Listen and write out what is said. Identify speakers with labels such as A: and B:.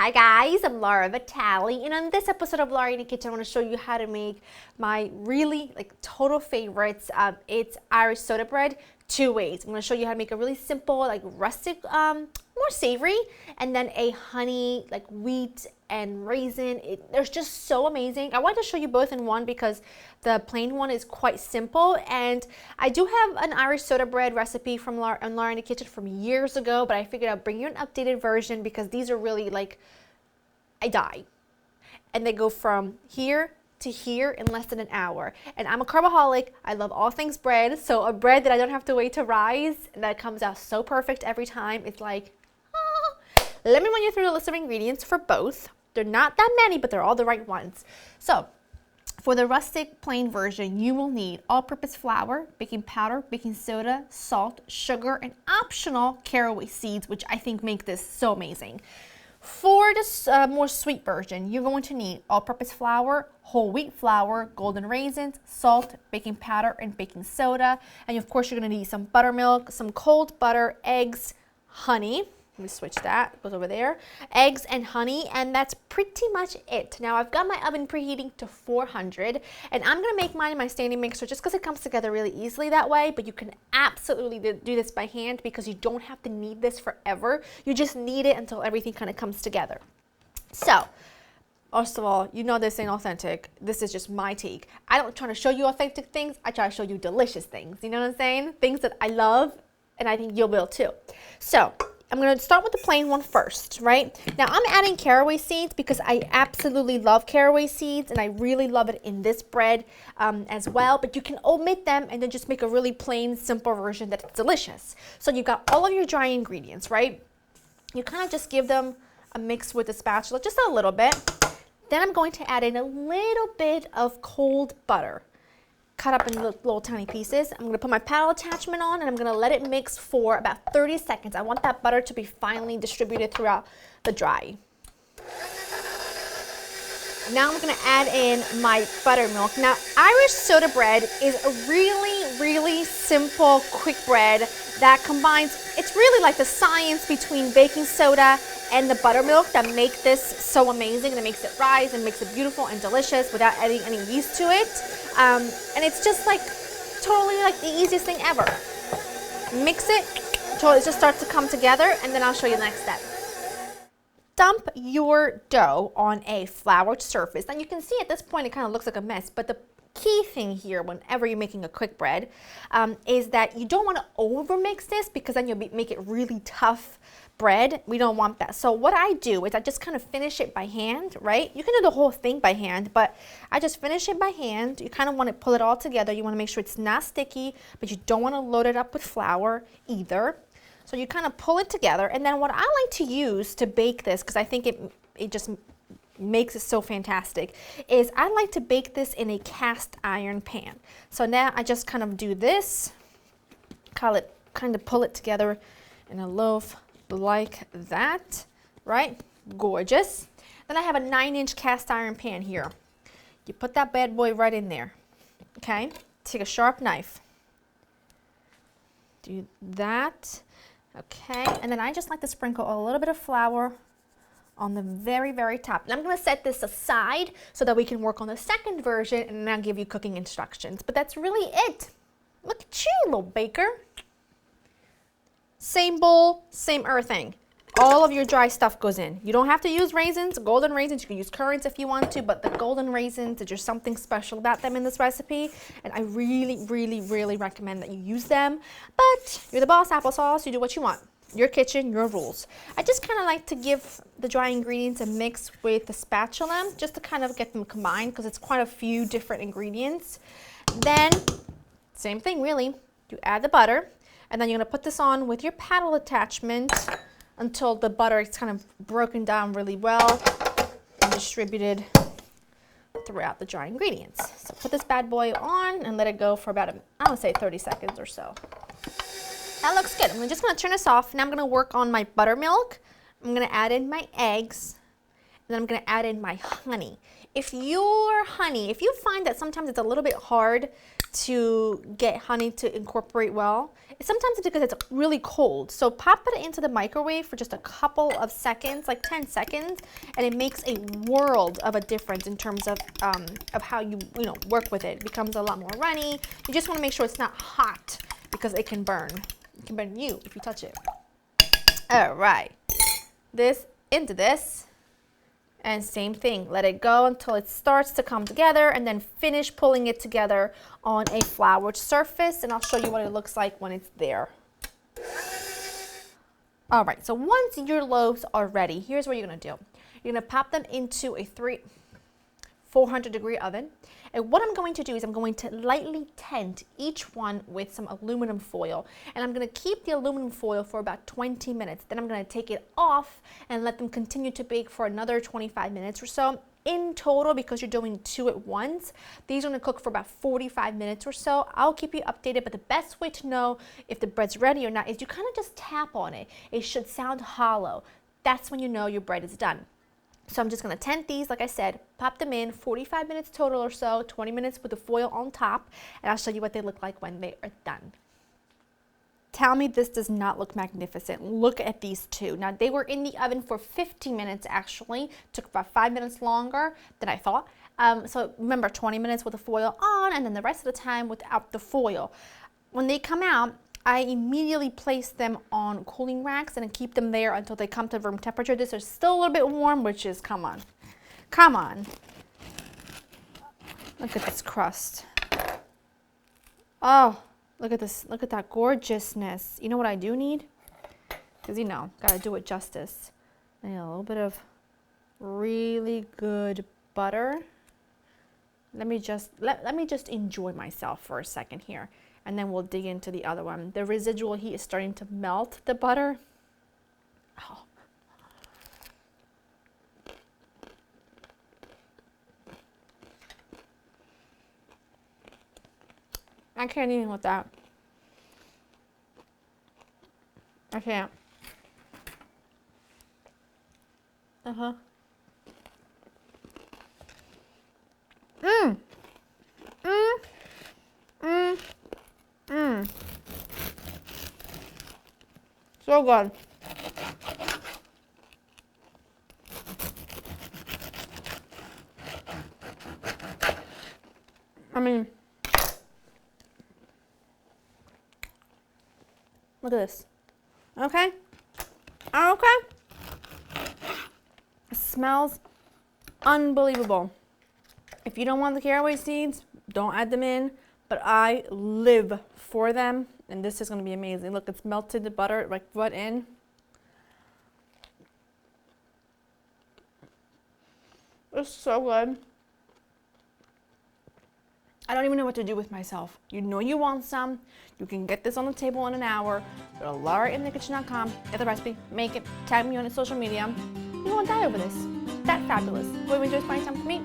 A: Hi guys, I'm Laura Vitale, and on this episode of Laura in the Kitchen, I want to show you how to make my really total favorites. It's Irish soda bread 2 ways. I'm going to show you how to make a really simple rustic, more savory, and then a honey wheat and raisin. They're just so amazing. I wanted to show you both in one because the plain one is quite simple, and I do have an Irish soda bread recipe from Laura in the Kitchen from years ago, but I figured I'd bring you an updated version because these are really I die. And they go from here to here in less than an hour. And I'm a carboholic. I love all things bread, so a bread that I don't have to wait to rise, that comes out so perfect every time. It's let me run you through the list of ingredients for both. They're not that many, but they're all the right ones. So, for the rustic plain version, you will need all-purpose flour, baking powder, baking soda, salt, sugar, and optional caraway seeds, which I think make this so amazing. For this more sweet version, you're going to need all-purpose flour, whole wheat flour, golden raisins, salt, baking powder, and baking soda. And of course, you're going to need some buttermilk, some cold butter, eggs, honey. Let me switch that, it goes over there. Eggs and honey, and that's pretty much it. Now I've got my oven preheating to 400, and I'm gonna make mine in my standing mixer just because it comes together really easily that way, but you can absolutely do this by hand because you don't have to knead this forever. You just knead it until everything kind of comes together. So, first of all, you know this ain't authentic. This is just my take. I don't try to show you authentic things, I try to show you delicious things. You know what I'm saying? Things that I love, and I think you'll be able to. So, I'm going to start with the plain one first, right? Now I'm adding caraway seeds because I absolutely love caraway seeds, and I really love it in this bread as well, but you can omit them and then just make a really plain, simple version that's delicious. So you've got all of your dry ingredients, right? You kind of just give them a mix with a spatula, just a little bit. Then I'm going to add in a little bit of cold butter, cut up in little tiny pieces. I'm going to put my paddle attachment on, and I'm going to let it mix for about 30 seconds. I want that butter to be finely distributed throughout the dry. Now I'm going to add in my buttermilk. Now Irish soda bread is a really, really simple, quick bread that combines, it's really like the science between baking soda and the buttermilk that make this so amazing, and it makes it rise and makes it beautiful and delicious without adding any yeast to it. And it's just totally the easiest thing ever. Mix it until it just starts to come together, and then I'll show you the next step. Dump your dough on a floured surface. Now you can see at this point it kind of looks like a mess, but the key thing here whenever you're making a quick bread is that you don't want to over mix this because then you'll make it really tough bread. We don't want that. So what I do is I just kind of finish it by hand, right? You can do the whole thing by hand, but I just finish it by hand. You kind of want to pull it all together. You want to make sure it's not sticky, but you don't want to load it up with flour either. So you kind of pull it together, and then what I like to use to bake this, because I think it just makes it so fantastic, is I like to bake this in a cast iron pan. So now I just kind of do this, kind of pull it together in a loaf like that, right? Gorgeous. Then I have a 9-inch cast iron pan here. You put that bad boy right in there, okay? Take a sharp knife. Do that. Okay, and then I just like to sprinkle a little bit of flour on the very, very top. And I'm going to set this aside so that we can work on the second version, and then I'll give you cooking instructions. But that's really it. Look at you, little baker. Same bowl, same everything. All of your dry stuff goes in. You don't have to use raisins, golden raisins. You can use currants if you want to, but the golden raisins, there's just something special about them in this recipe, and I really, really, really recommend that you use them. But you're the boss, applesauce. You do what you want. Your kitchen, your rules. I just kind of like to give the dry ingredients a mix with the spatula just to kind of get them combined because it's quite a few different ingredients. Then, same thing really. You add the butter, and then you're going to put this on with your paddle attachment until the butter is kind of broken down really well and distributed throughout the dry ingredients. So put this bad boy on and let it go for about, I would say 30 seconds or so. That looks good. I'm just going to turn this off. Now I'm going to work on my buttermilk. I'm going to add in my eggs, Then I'm gonna add in my honey. If you find that sometimes it's a little bit hard to get honey to incorporate well, sometimes it's because it's really cold. So pop it into the microwave for just a couple of seconds, like 10 seconds, and it makes a world of a difference in terms of how you work with it. It becomes a lot more runny. You just wanna make sure it's not hot because it can burn. It can burn you if you touch it. All right, this into this. And same thing, let it go until it starts to come together and then finish pulling it together on a floured surface, and I'll show you what it looks like when it's there. All right, so once your loaves are ready, here's what you're gonna do. You're gonna pop them into a 400-degree oven. And what I'm going to do is I'm going to lightly tent each one with some aluminum foil. And I'm going to keep the aluminum foil for about 20 minutes. Then I'm going to take it off and let them continue to bake for another 25 minutes or so. In total, because you're doing 2 at once, these are going to cook for about 45 minutes or so. I'll keep you updated, but the best way to know if the bread's ready or not is you kind of just tap on it. It should sound hollow. That's when you know your bread is done. So I'm just gonna tent these, like I said, pop them in, 45 minutes total or so, 20 minutes with the foil on top, and I'll show you what they look like when they are done. Tell me this does not look magnificent. Look at these two. Now they were in the oven for 15 minutes actually, took about 5 minutes longer than I thought. So remember 20 minutes with the foil on and then the rest of the time without the foil. When they come out, I immediately place them on cooling racks and keep them there until they come to room temperature. This is still a little bit warm, which is, come on. Look at this crust. Oh, look at this, look at that gorgeousness. You know what I do need? Because gotta do it justice. I need a little bit of really good butter. Let me just enjoy myself for a second here. And then we'll dig into the other one. The residual heat is starting to melt the butter. Oh. I can't even with that. I can't. So good. I mean, look at this. Okay? Okay? It smells unbelievable. If you don't want the caraway seeds, don't add them in, but I live for them. And this is going to be amazing. Look, it's melted the butter like right in. It's so good. I don't even know what to do with myself. You know you want some. You can get this on the table in an hour. Go to laurainthekitchen.com, get the recipe, make it, tag me on social media. You won't die over this. That's fabulous. Will you enjoy spending time with me?